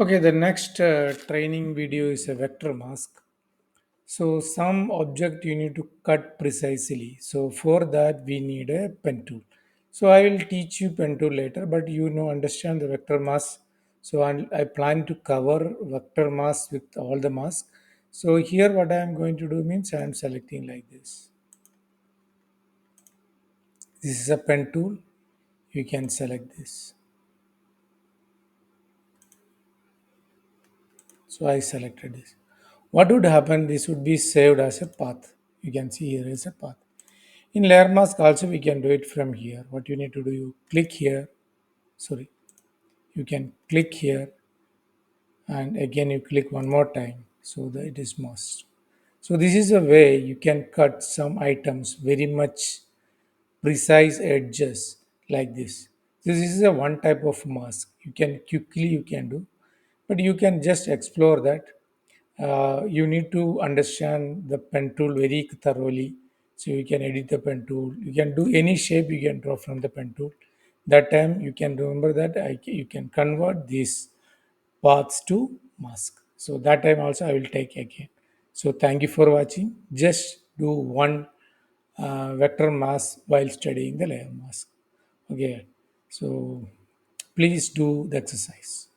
Okay, the next training video is a vector mask. So some object you need to cut precisely. So for that we need a pen tool. So I will teach you pen tool later, but you know understand the vector mask. So I plan to cover vector mask with all the masks. So here what I am going to do means I am selecting like this. This is a pen tool. You can select this. So I selected this. What would happen? This would be saved as a path. You can see here is a path. In layer mask also we can do it from here. What you need to do, you click here. Sorry, you can click here and again you click one more time so that it is masked. So this is a way you can cut some items very much precise edges like this. This is a one type of mask. You can quickly you can do, but you can just explore that. You need to understand the pen tool very thoroughly, so you can edit the pen tool. You can do any shape you can draw from the pen tool. That time you can remember that you can convert these paths to mask. So that time also I will take again. So thank you for watching. Just do one vector mask while studying the layer mask. Okay, so please do the exercise.